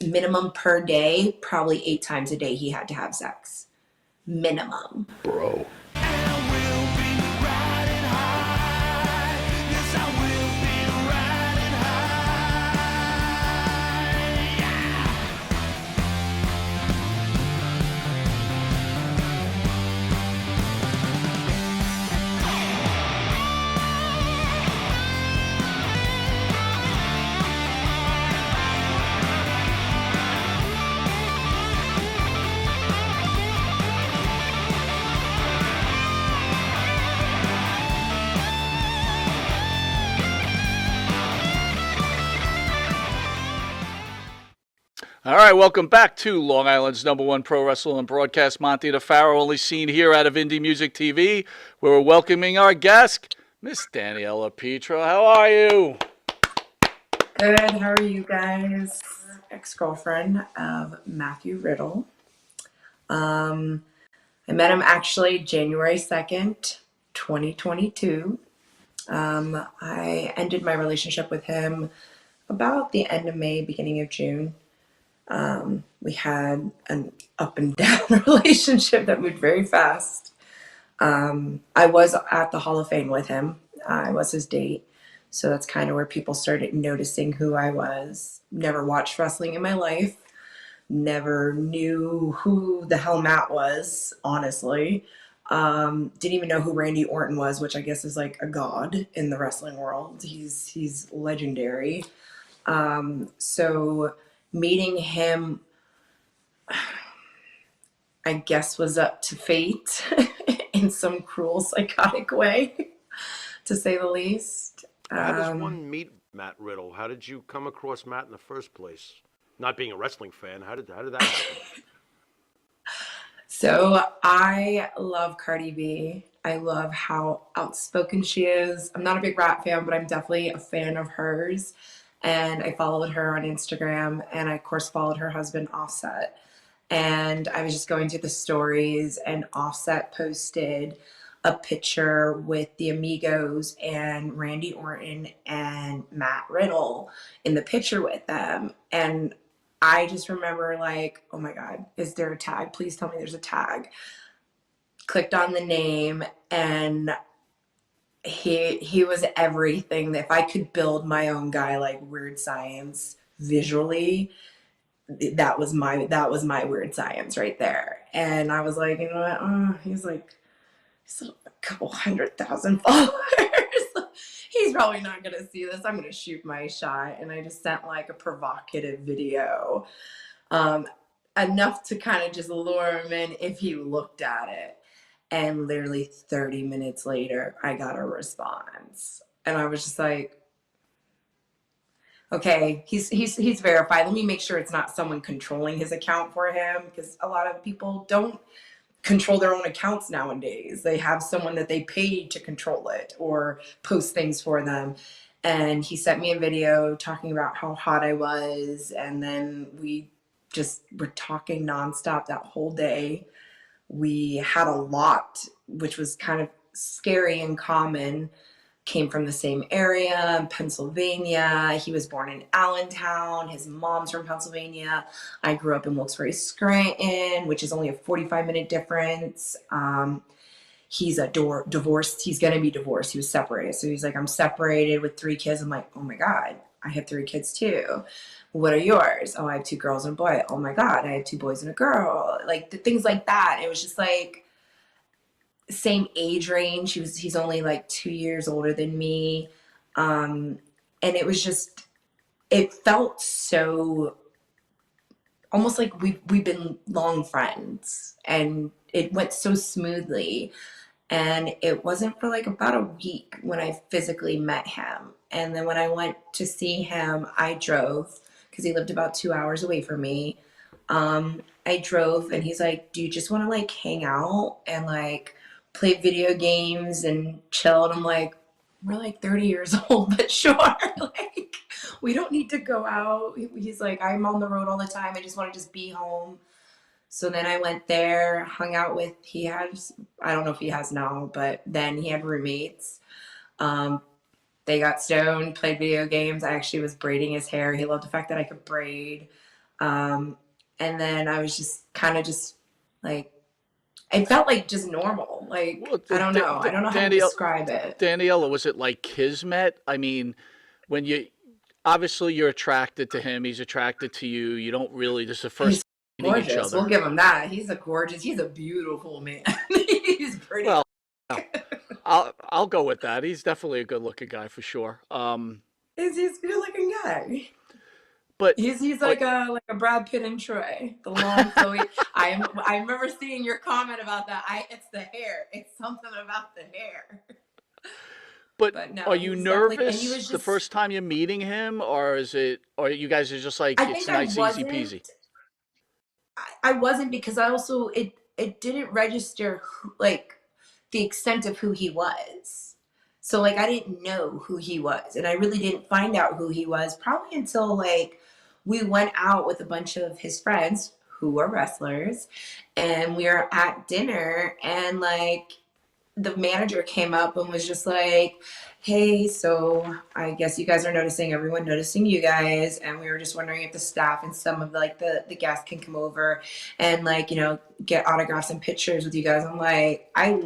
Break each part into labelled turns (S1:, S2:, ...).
S1: minimum per day, probably 8 times a day he had to have sex. Minimum.
S2: Bro. All right, welcome back to Long Island's #1 pro wrestling broadcast. Monty the Pharaoh, only seen here out of Indie Music TV, where we're welcoming our guest, Miss Daniella Petrow. How are you?
S1: Good. How are you guys? Ex-girlfriend of Matthew Riddle. I met him actually January 2nd, 2022. I ended my relationship with him about the end of May, beginning of June. We had an up and down relationship that moved very fast. I was at the Hall of Fame with him. I was his date. So that's kind of where people started noticing who I was. Never watched wrestling in my life. Never knew who the hell Matt was, honestly. Didn't even know who Randy Orton was, which I guess is like a god in the wrestling world. He's legendary. So meeting him, I guess, was up to fate in some cruel, psychotic way, to say the least.
S3: How does one meet Matt Riddle? How did you come across Matt in the first place? Not being a wrestling fan, how did that happen?
S1: So I love Cardi B. I love how outspoken she is. I'm not a big rap fan, but I'm definitely a fan of hers. And I followed her on Instagram, and I, of course, followed her husband, Offset. And I was just going through the stories, and Offset posted a picture with the Amigos and Randy Orton and Matt Riddle in the picture with them. And I just remember like, oh my God, is there a tag? Please tell me there's a tag. Clicked on the name, and he was everything. If I could build my own guy like Weird Science visually, that was my Weird Science right there. And I was like, you know what? Oh, he's a couple 100,000 followers. He's probably not gonna see this. I'm gonna shoot my shot. And I just sent like a provocative video, enough to kind of just lure him in if he looked at it. And literally 30 minutes later, I got a response. And I was just like, okay, he's verified. Let me make sure it's not someone controlling his account for him, because a lot of people don't control their own accounts nowadays. They have someone that they paid to control it or post things for them. And he sent me a video talking about how hot I was. And then we just were talking nonstop that whole day. We had a lot, which was kind of scary and common. Came from the same area in Pennsylvania. He was born in Allentown. His mom's from Pennsylvania. I grew up in Wilkes-Barre, Scranton, which is only a 45-minute difference. He's divorced. He's going to be divorced. He was separated. So he's like, I'm separated with 3 kids. I'm like, oh my God, I have 3 kids too. What are yours? Oh, I have 2 girls and a boy. Oh my God, I have 2 boys and a girl. Like things like that. It was just like, same age range. He's only like 2 years older than me. And it was just, it felt so almost like we've been long friends, and it went so smoothly. And it wasn't for like about a week when I physically met him. And then when I went to see him, I drove because he lived about 2 hours away from me. I drove, and he's like, do you just want to like hang out and like play video games and chill? And I'm like, we're like 30 years old, but sure. Like, we don't need to go out. He's like, I'm on the road all the time. I just want to just be home. So then I went there, hung out with, I don't know if he has now, but then he had roommates. They got stoned, played video games. I actually was braiding his hair. He loved the fact that I could braid. And then I was just kind of just like, it felt like just normal. Like,
S2: Well,
S1: I don't know. I don't know how to describe it.
S2: Daniela, was it like kismet? I mean, when obviously you're attracted to him, he's attracted to you. You don't really, this is the first
S1: He's
S2: time meeting each
S1: gorgeous.
S2: other.
S1: We'll give him that. He's a beautiful man. He's pretty.
S2: Well, I'll go with that. He's definitely a good looking guy for sure.
S1: He's a good looking guy.
S2: But
S1: He's like a Brad Pitt and Troy, the long flowy. I remember seeing your comment about that. It's the hair. It's something about the hair.
S2: But
S1: no,
S2: are you nervous the first time you're meeting him, or you guys are just like, it's nice, easy peasy?
S1: I wasn't, because I also it didn't register like the extent of who he was. So like I didn't know who he was, and I really didn't find out who he was probably until like we went out with a bunch of his friends who were wrestlers, and we were at dinner, and like the manager came up and was just like, hey, so I guess you guys are everyone noticing you guys, and we were just wondering if the staff and some of like the guests can come over and like, you know, get autographs and pictures with you guys. I'm like, I was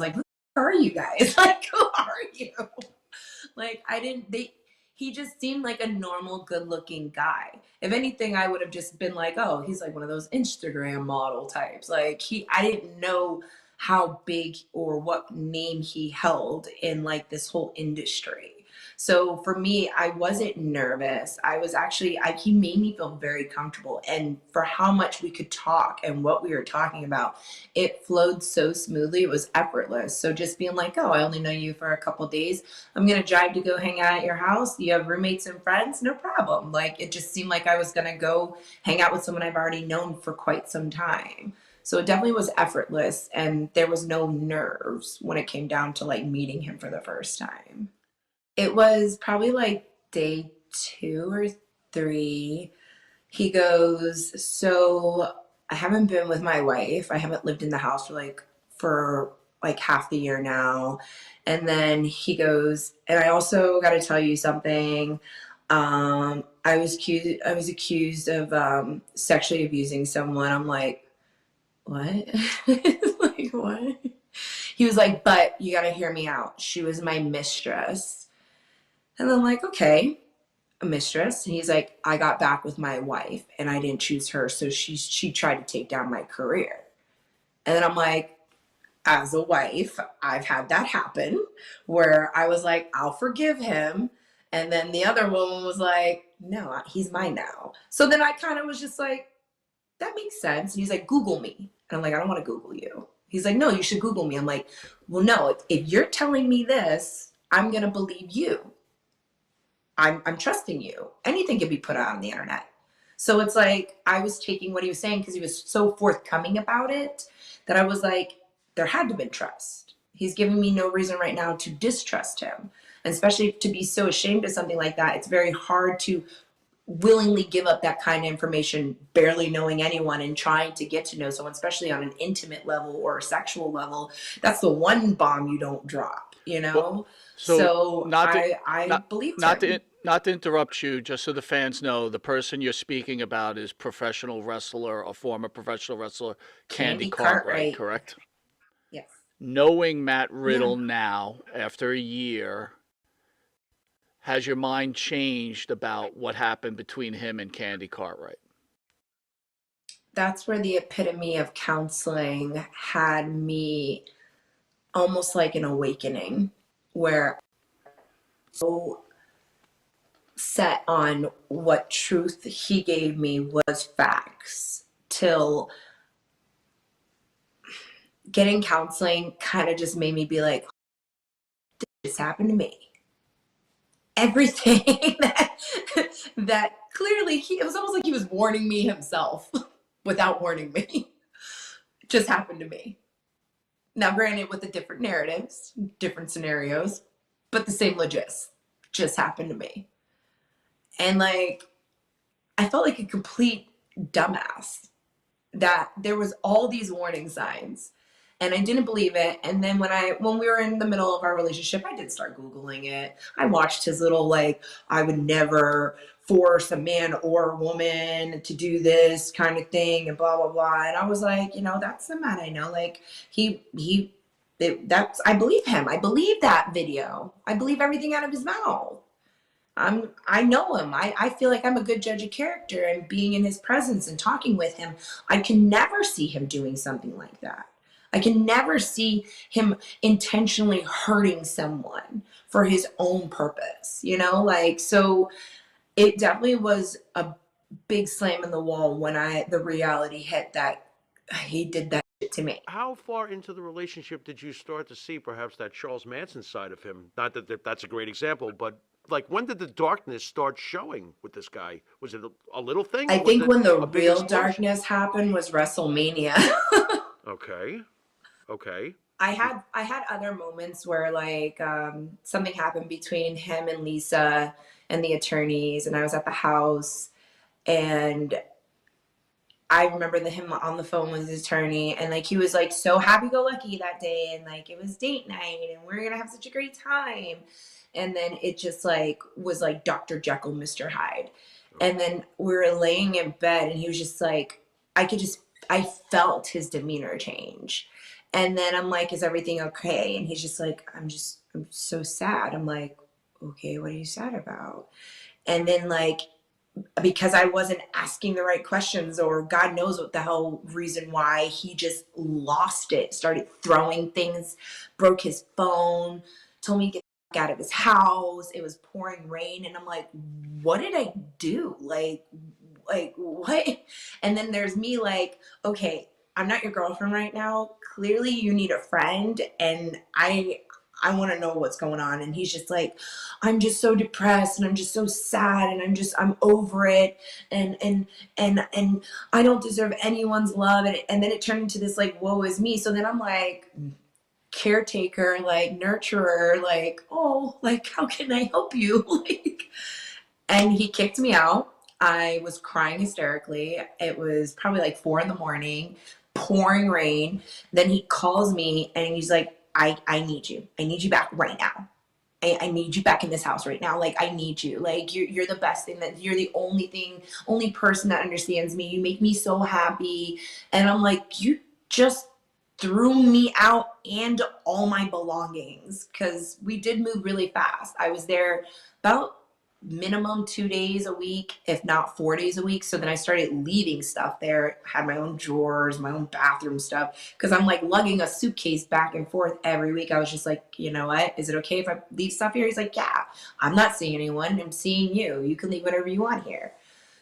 S1: like, who are you guys? Like, who are you? Like, he just seemed like a normal, good looking guy. If anything, I would have just been like, oh, he's like one of those Instagram model types. Like I didn't know how big or what name he held in like this whole industry. So for me, I wasn't nervous. I was actually, he made me feel very comfortable. And for how much we could talk and what we were talking about, it flowed so smoothly. It was effortless. So just being like, oh, I only know you for a couple of days. I'm going to drive to go hang out at your house. You have roommates and friends? No problem. Like, it just seemed like I was going to go hang out with someone I've already known for quite some time. So it definitely was effortless, and there was no nerves when it came down to like meeting him for the first time. It was probably like day 2 or 3. He goes, so I haven't been with my wife. I haven't lived in the house for half the year now. And then he goes, and I also got to tell you something. I was accused of sexually abusing someone. I'm like, what? Like, what? He was like, but you got to hear me out. She was my mistress. And I'm like, okay, a mistress. And he's like, I got back with my wife and I didn't choose her. So she tried to take down my career. And then I'm like, as a wife, I've had that happen where I was like, I'll forgive him. And then the other woman was like, no, he's mine now. So then I kind of was just like, that makes sense. And he's like, Google me. And I'm like, I don't want to Google you. He's like, no, you should Google me. I'm like, well, no, if you're telling me this, I'm going to believe you. I'm trusting you. Anything can be put out on the internet. So it's like, I was taking what he was saying because he was so forthcoming about it that I was like, there had to have been trust. He's giving me no reason right now to distrust him. And especially to be so ashamed of something like that, it's very hard to willingly give up that kind of information, barely knowing anyone and trying to get to know someone, especially on an intimate level or a sexual level. That's the one bomb you don't drop, you know? Well, so I believe
S2: not to interrupt you, just so the fans know, the person you're speaking about is professional wrestler, a former professional wrestler, Candy Cartwright, correct?
S1: Yes.
S2: Knowing Matt Riddle now, after a year, has your mind changed about what happened between him and Candy Cartwright?
S1: That's where the epitome of counseling had me almost like an awakening, where so set on what truth he gave me was facts, till getting counseling kind of just made me be like, this happened to me. Everything that clearly it was almost like he was warning me himself without warning me just happened to me. Now, granted, with the different narratives, different scenarios, but the same legit just happened to me. And like, I felt like a complete dumbass that there was all these warning signs and I didn't believe it. And then when we were in the middle of our relationship, I did start Googling it. I watched his little, like, I would never force a man or a woman to do this kind of thing and blah blah blah. And I was like, that's the man I know. Like that's I believe him. I believe that video. I believe everything out of his mouth. I know him. I feel like I'm a good judge of character, and being in his presence and talking with him, I can never see him doing something like that. I can never see him intentionally hurting someone for his own purpose, so it definitely was a big slam in the wall when the reality hit that he did that shit to me.
S3: How far into the relationship did you start to see perhaps that Charles Manson side of him? Not that that's a great example, but like when did the darkness start showing with this guy? Was it a little thing?
S1: I think when the
S3: big
S1: real
S3: explosion?
S1: darkness happened was WrestleMania.
S3: Okay.
S1: I had other moments where like something happened between him and Lisa and the attorneys, and I was at the house, and I remember him on the phone with his attorney, and like he was like so happy-go-lucky that day, and like it was date night, and we are gonna have such a great time, and then it just like was like Dr. Jekyll, Mr. Hyde, and then we were laying in bed, and he was just like I felt his demeanor change, and then I'm like, is everything okay? And he's just like, I'm so sad. I'm like, okay, what are you sad about? And then like, because I wasn't asking the right questions, or God knows what the hell reason why, he just lost it, started throwing things, broke his phone, told me to get the fuck out of his house. It was pouring rain. And I'm like, what did I do? Like what? And then there's me like, okay, I'm not your girlfriend right now. Clearly you need a friend. And I want to know what's going on. And he's just like, I'm just so depressed, and I'm just so sad, and I'm over it. And I don't deserve anyone's love. And then it turned into this like, woe is me. So then I'm like, caretaker, like nurturer, like, oh, like, how can I help you? Like, and he kicked me out. I was crying hysterically. It was probably like 4 a.m, pouring rain. Then he calls me and he's like, I need you. I need you back right now. I need you back in this house right now. Like, I need you. Like, you're the best thing, that you're the only person that understands me. You make me so happy. And I'm like, you just threw me out and all my belongings, because we did move really fast. I was there about minimum 2 days a week, if not 4 days a week. So then I started leaving stuff there, had my own drawers, my own bathroom stuff, because I'm like lugging a suitcase back and forth every week. I was just like, you know what, is it okay if I leave stuff here? He's like, yeah, I'm not seeing anyone, I'm seeing you. You can leave whatever you want here.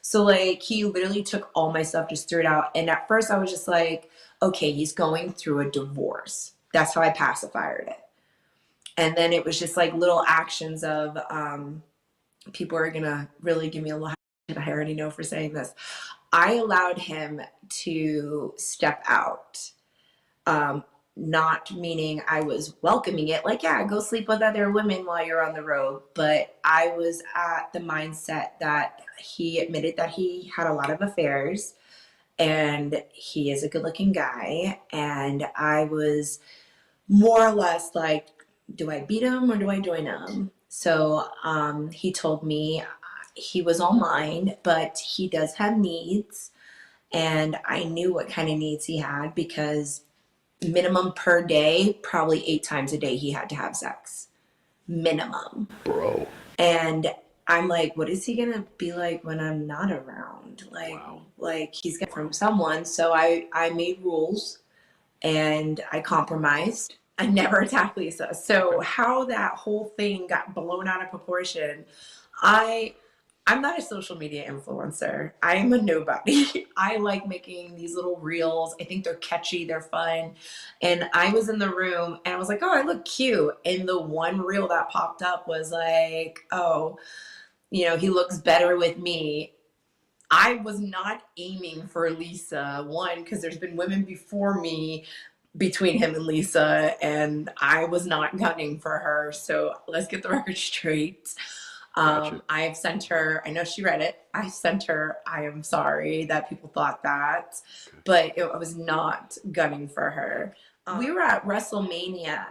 S1: So like, he literally took all my stuff, just threw it out. And at first I was just like, okay, he's going through a divorce. That's how I pacified it. And then it was just like little actions of people are gonna really give me a lot of shit. I already know for saying this. I allowed him to step out. Not meaning I was welcoming it, like, yeah, go sleep with other women while you're on the road. But I was at the mindset that he admitted that he had a lot of affairs, and he is a good looking guy. And I was more or less like, do I beat him or do I join him? So he told me he was all mine, but he does have needs. And I knew what kind of needs he had, because minimum per day, probably 8 times a day, he had to have sex. Minimum.
S3: Bro.
S1: And I'm like, what is he going to be like when I'm not around? Like,
S3: Wow.
S1: like he's getting from someone. So I made rules and I compromised. I never attacked Lisa. So how that whole thing got blown out of proportion, I'm not a social media influencer. I am a nobody. I like making these little reels. I think they're catchy, they're fun. And I was in the room and I was like, oh, I look cute. And the one reel that popped up was like, oh, he looks better with me. I was not aiming for Lisa, one, because there's been women before me between him and Lisa, and I was not gunning for her. So let's get the record straight.
S3: Gotcha.
S1: I've sent her, I know she read it. I sent her, I am sorry that people thought that, but I was not gunning for her. We were at WrestleMania,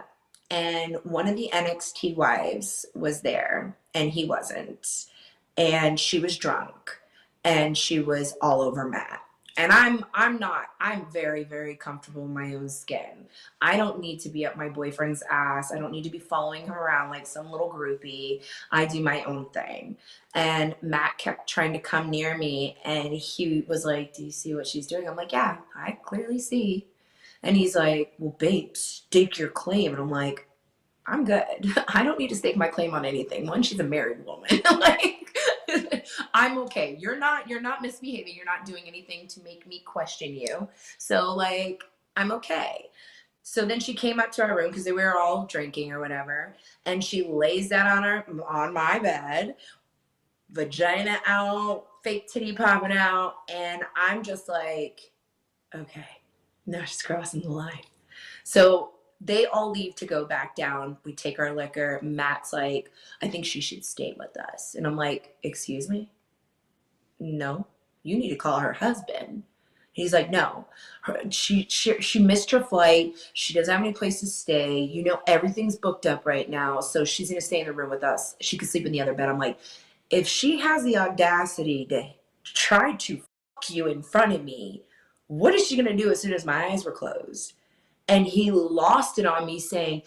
S1: and one of the NXT wives was there, and he wasn't. and she was drunk and she was all over Matt. And I'm very, very comfortable in my own skin. I don't need to be up my boyfriend's ass. I don't need to be following him around like some little groupie. I do my own thing. And Matt kept trying to come near me and he was like, do you see what she's doing? I'm like, yeah, I clearly see. And he's like, well, babe, stake your claim. And I'm like, I'm good. I don't need to stake my claim on anything. One, she's a married woman. Like, I'm okay. You're not misbehaving. You're not doing anything to make me question you. So like, I'm okay. So then she came up to our room because we were all drinking or whatever. And she lays down on my bed, vagina out, fake titty popping out. And I'm just like, okay, now she's crossing the line. So they all leave to go back down. We take our liquor. Matt's like, I think she should stay with us. And I'm like, excuse me? No, you need to call her husband. He's like, no, she missed her flight. She doesn't have any place to stay. You know, everything's booked up right now. So she's going to stay in the room with us. She could sleep in the other bed. I'm like, if she has the audacity to try to fuck you in front of me, what is she going to do as soon as my eyes were closed? And he lost it on me saying,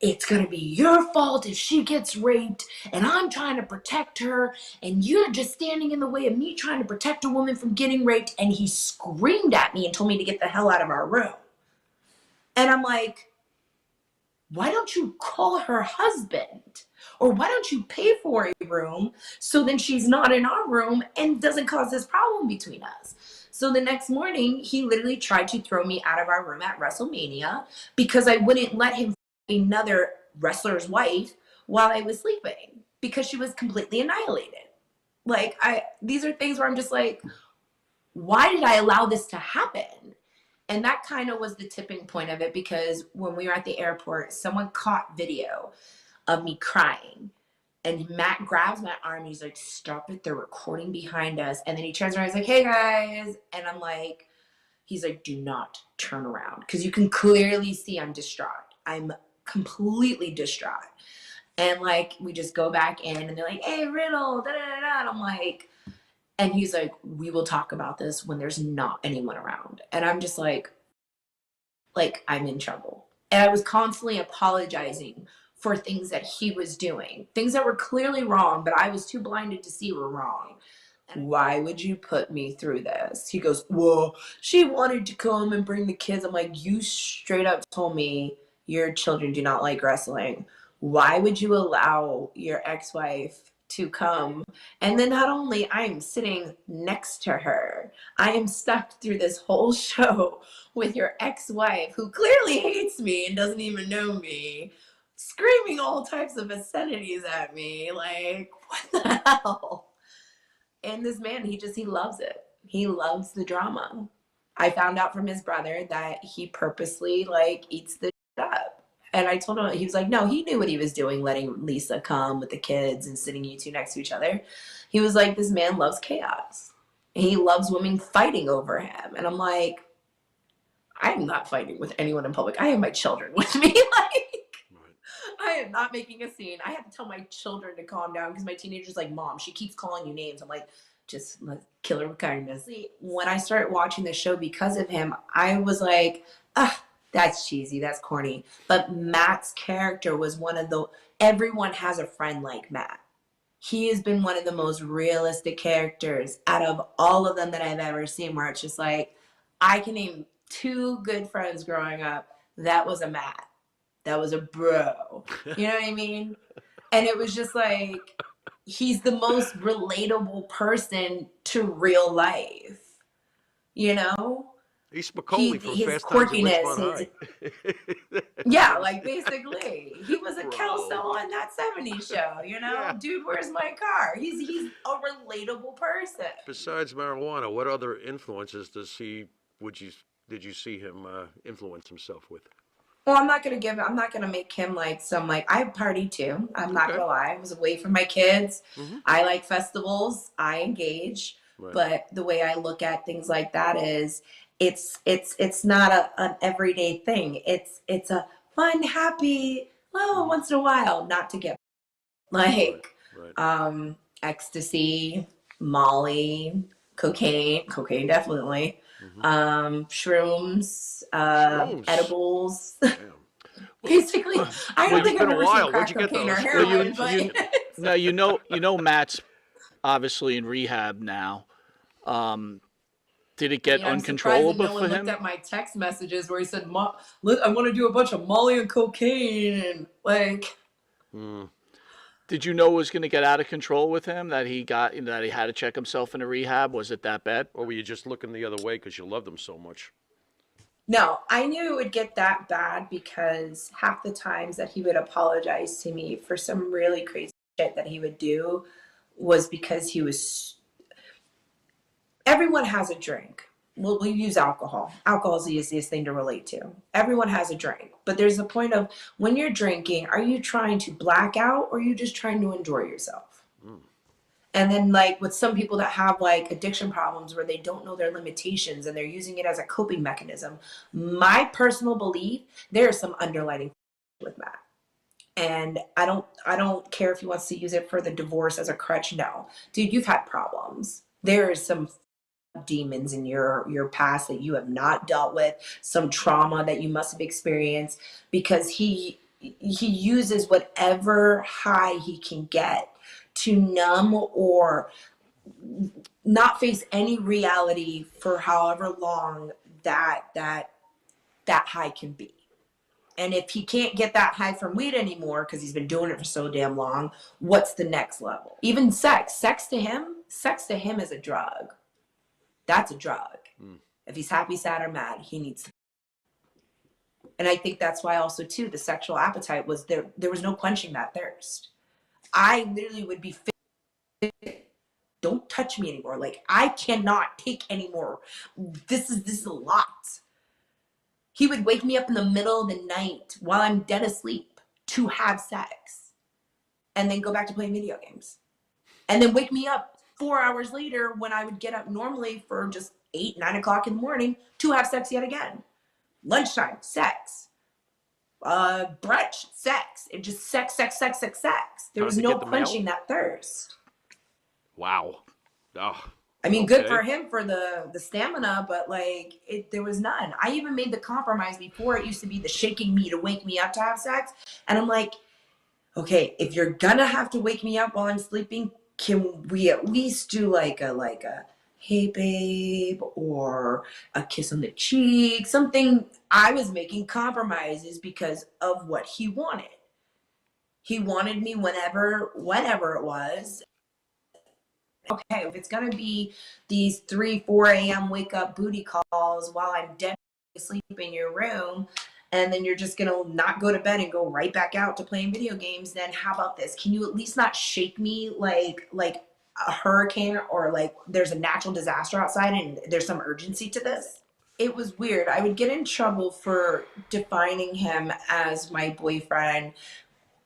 S1: it's going to be your fault if she gets raped and I'm trying to protect her and you're just standing in the way of me trying to protect a woman from getting raped. And he screamed at me and told me to get the hell out of our room. And I'm like, why don't you call her husband? Or why don't you pay for a room so then she's not in our room and doesn't cause this problem between us? So the next morning, he literally tried to throw me out of our room at WrestleMania because I wouldn't let him f another wrestler's wife while I was sleeping because she was completely annihilated. Like, these are things where I'm just like, why did I allow this to happen? And that kind of was the tipping point of it because when we were at the airport, someone caught video of me crying. And Matt grabs my arm. He's like, stop it. They're recording behind us. And then he turns around. He's like, hey, guys. And I'm like, he's like, do not turn around. Because you can clearly see I'm distraught. I'm completely distraught. And like, we just go back in and they're like, hey, Riddle, da da da da. And I'm like, and he's like, we will talk about this when there's not anyone around. And I'm just like I'm in trouble. And I was constantly apologizing for things that he was doing, things that were clearly wrong, but I was too blinded to see were wrong. Why would you put me through this? He goes, well, she wanted to come and bring the kids. I'm like, you straight up told me your children do not like wrestling. Why would you allow your ex-wife to come? And then not only I'm sitting next to her, I am stuck through this whole show with your ex-wife who clearly hates me and doesn't even know me, screaming all types of obscenities at me. Like, what the hell? And this man, he loves it. He loves the drama. I found out from his brother that he purposely like eats the shit up. And I told him, he was like, no, he knew what he was doing, letting Lisa come with the kids and sitting you two next to each other. He was like, this man loves chaos. He loves women fighting over him. And I'm like, I'm not fighting with anyone in public. I have my children with me. I am not making a scene. I have to tell my children to calm down because my teenager's like, Mom, she keeps calling you names. I'm like, just let's kill her with kindness. When I started watching the show because of him, I was like, that's cheesy, that's corny. But Matt's character was everyone has a friend like Matt. He has been one of the most realistic characters out of all of them that I've ever seen, where it's just like, I can name 2 good friends growing up. That was a Matt. That was a bro. You know what I mean? And it was just like, he's the most relatable person to real life. You know?
S3: He's Spicoli from
S1: his
S3: Fast Times at
S1: quirkiness.
S3: Ridgemont High.
S1: Yeah, like basically. He was a
S3: Bro.
S1: Kelso on that 70s show, you know?
S3: Yeah.
S1: Dude, where's my car? He's a relatable person.
S3: Besides marijuana, what other influences did you see him influence himself with?
S1: Well, I'm not gonna make him like I party too. I'm not gonna lie. I was away from my kids.
S3: Mm-hmm.
S1: I like festivals. I engage.
S3: Right.
S1: But the way I look at things like that is it's not an everyday thing. It's a fun, happy, well, once in a while, not to get like
S3: Right.
S1: ecstasy, Molly, cocaine definitely, shrooms,
S3: Shrooms.
S1: edibles.
S3: Damn.
S1: Basically, I don't
S3: Well,
S1: think
S3: it's been
S1: I've
S3: a
S1: ever
S3: while.
S1: seen
S3: Where'd
S1: crack
S3: you get
S1: cocaine or
S3: those?
S2: Well,
S1: heroin, but
S2: now you know Matt's obviously in rehab now. Did it
S1: I
S2: get
S1: mean, I'm surprised that
S2: uncontrollable
S1: no
S2: for
S1: one looked
S2: him?
S1: at my text messages where he said, look, I want to do a bunch of Molly and cocaine. Like,
S2: Did you know it was going to get out of control with him? That he had to check himself into rehab? Was it that bad?
S3: Or were you just looking the other way because you loved him so much?
S1: no, I knew it would get that bad because half the times that he would apologize to me for some really crazy shit that he would do was because he was. Everyone has a drink. Well, we use alcohol. Alcohol is the easiest thing to relate to. Everyone has a drink. But there's a point of when you're drinking, are you trying to black out or are you just trying to enjoy yourself? And then like with some people that have like addiction problems where they don't know their limitations and they're using it as a coping mechanism, my personal belief, there is some underlying with Matt. And I don't care if he wants to use it for the divorce as a crutch. No. Dude, you've had problems. There is some demons in your past that you have not dealt with, some trauma that you must have experienced, because he uses whatever high he can get to numb or not face any reality for however long that high can be. And if he can't get that high from weed anymore because he's been doing it for so damn long, what's the next level? Even sex to him is a drug. That's a drug. If he's happy, sad, or mad, he needs to. And I think that's why also too the sexual appetite was there. There was no quenching that thirst. I literally would be don't touch me anymore. Like I cannot take anymore. This is a lot. He would wake me up in the middle of the night while I'm dead asleep to have sex and then go back to playing video games. And then wake me up 4 hours later when I would get up normally for just 8, 9 o'clock in the morning to have sex yet again. Lunchtime, sex. Brunch, sex. It just sex. There was no quenching that thirst.
S3: Wow. Oh,
S1: I mean, good for him for the stamina, but like there was none. I even made the compromise before. It used to be the shaking me to wake me up to have sex. And I'm like, okay, if you're gonna have to wake me up while I'm sleeping, can we at least do like a hey babe or a kiss on the cheek, something. I was making compromises because of what he wanted. He wanted me whenever it was. Okay, if it's gonna be these 3-4 a.m. wake up booty calls while I'm dead asleep in your room, and then you're just gonna not go to bed and go right back out to playing video games, then how about this? Can you at least not shake me like a hurricane or like there's a natural disaster outside and there's some urgency to this? It was weird. I would get in trouble for defining him as my boyfriend,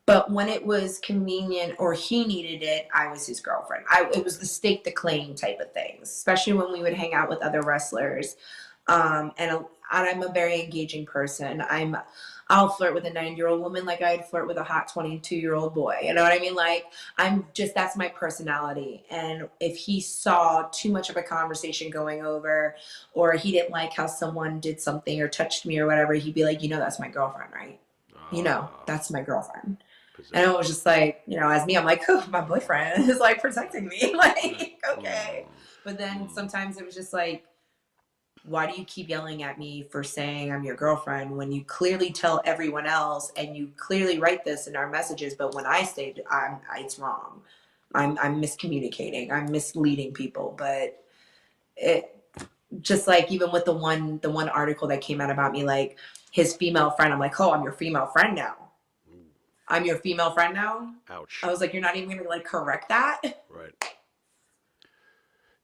S1: but when it was convenient or he needed it, I was his girlfriend. It was the stake the claim type of things, especially when we would hang out with other wrestlers. And I'm a very engaging person. I'll flirt with a 9-year-old woman like I'd flirt with a hot 22-year-old boy. You know what I mean? Like that's my personality. And if he saw too much of a conversation going over, or he didn't like how someone did something or touched me or whatever, he'd be like, that's my girlfriend, right? That's my girlfriend. And it was just like, as me, I'm like, oh, my boyfriend is like protecting me. Like, okay. But then sometimes it was just like, why do you keep yelling at me for saying I'm your girlfriend when you clearly tell everyone else and you clearly write this in our messages, but when I say it's wrong. I'm miscommunicating. I'm misleading people. But it just like even with the one article that came out about me, like his female friend, I'm like, oh, I'm your female friend now. I'm your female friend now.
S3: Ouch.
S1: I was like, you're not even gonna like correct that.
S3: Right.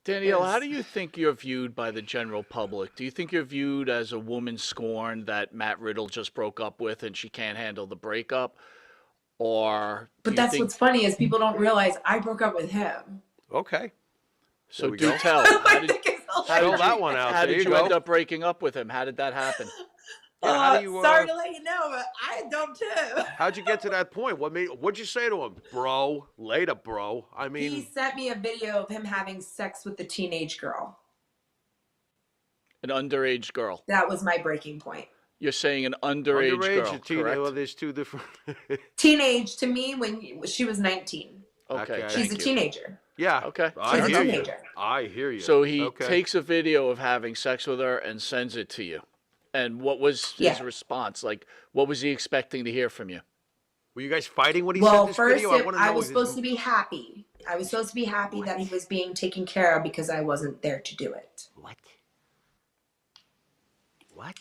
S2: Danielle, how do you think you're viewed by the general public? Do you think you're viewed as a woman scorned that Matt Riddle just broke up with and she can't handle the breakup? Or
S1: But that's what's funny is people don't realize I broke up with him.
S3: Okay.
S2: So do tell.
S3: How did that one out?
S2: How
S3: there
S2: did
S3: you
S2: you
S3: go.
S2: end up breaking up with him? How did that happen?
S3: Yeah, how do you?
S1: Sorry to let you know, but I don't too.
S3: How'd you get to that point? What'd you say to him, bro? Later, bro. I
S1: He
S3: mean,
S1: sent me a video of him having sex with a teenage girl.
S2: An underage girl.
S1: That was my breaking point.
S2: You're saying an underage girl,
S3: or teenage?
S2: correct?
S3: Well, there's two different.
S1: Teenage to me when she was 19.
S2: Okay,
S3: Okay.
S1: She's
S2: thank
S1: a
S2: you.
S1: teenager.
S3: Yeah.
S2: Okay.
S3: I
S1: She's a
S3: hear you.
S1: teenager.
S3: I hear you.
S2: So he
S3: Okay.
S2: takes a video of having sex with her and sends it to you. And what was his
S1: Yeah.
S2: response? Like, what was he expecting to hear from you?
S3: Were you guys fighting when he
S1: Well,
S3: sent this
S1: first,
S3: video? Want to
S1: I
S3: know
S1: was
S3: his-
S1: supposed to be happy. I was supposed to be happy that he was being taken care of because I wasn't there to do it.
S3: What? What?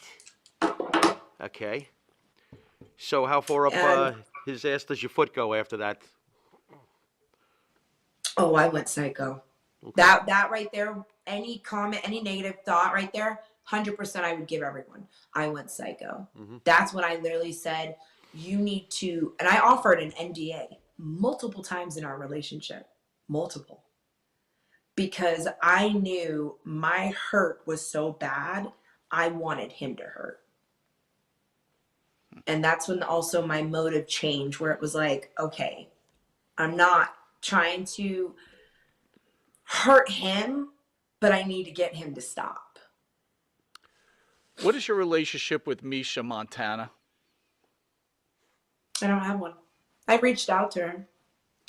S3: Okay. So how far up
S1: And-
S3: his ass does your foot go after that?
S1: Oh, I went psycho. That right there, any comment, any negative thought right there, 100% I would give everyone. I went psycho. That's when I literally said, you need to, and I offered an NDA multiple times in our relationship. Multiple. Because I knew my hurt was so bad, I wanted him to hurt. And that's when also my motive changed, where it was like, okay, I'm not trying to hurt him, but I need to get him to stop.
S2: What is your relationship with Misha Montana?
S1: I don't have one. I reached out to her.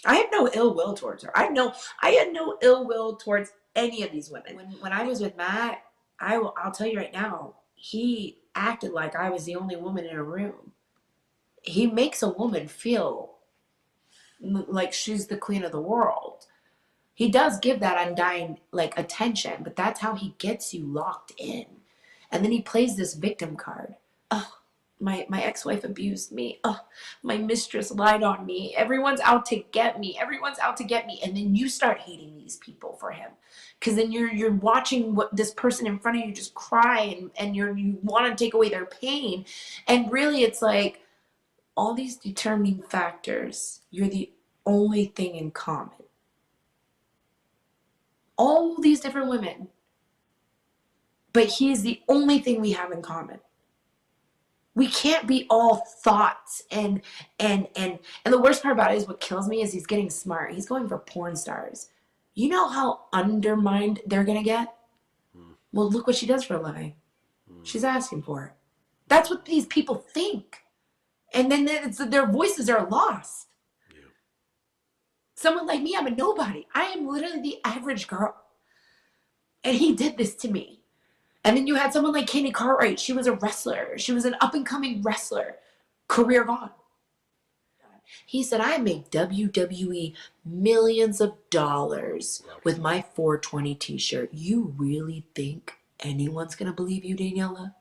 S1: I have no ill will towards her. I had no ill will towards any of these women. When I was with Matt, I'll tell you right now, he acted like I was the only woman in a room. He makes a woman feel like she's the queen of the world. He does give that undying like attention, but that's how he gets you locked in. And then he plays this victim card. Oh, my ex-wife abused me. Oh, my mistress lied on me. Everyone's out to get me. Everyone's out to get me. And then you start hating these people for him. Because then you're watching what this person in front of you just cry and you want to take away their pain. And really it's like all these determining factors, you're the only thing in common. All these different women, but he's the only thing we have in common. We can't be all thoughts and the worst part about it is what kills me is he's getting smart. He's going for porn stars. You know how undermined they're gonna get? Well, look what she does for a living. She's asking for it. That's what these people think. And then their voices are lost.
S3: Yeah.
S1: Someone like me, I'm a nobody. I am literally the average girl. And he did this to me. And then you had someone like Candy Cartwright. She was a wrestler. She was an up-and-coming wrestler. Career gone. He said, I make WWE millions of dollars with my 420 t-shirt. You really think anyone's going to believe you, Daniella?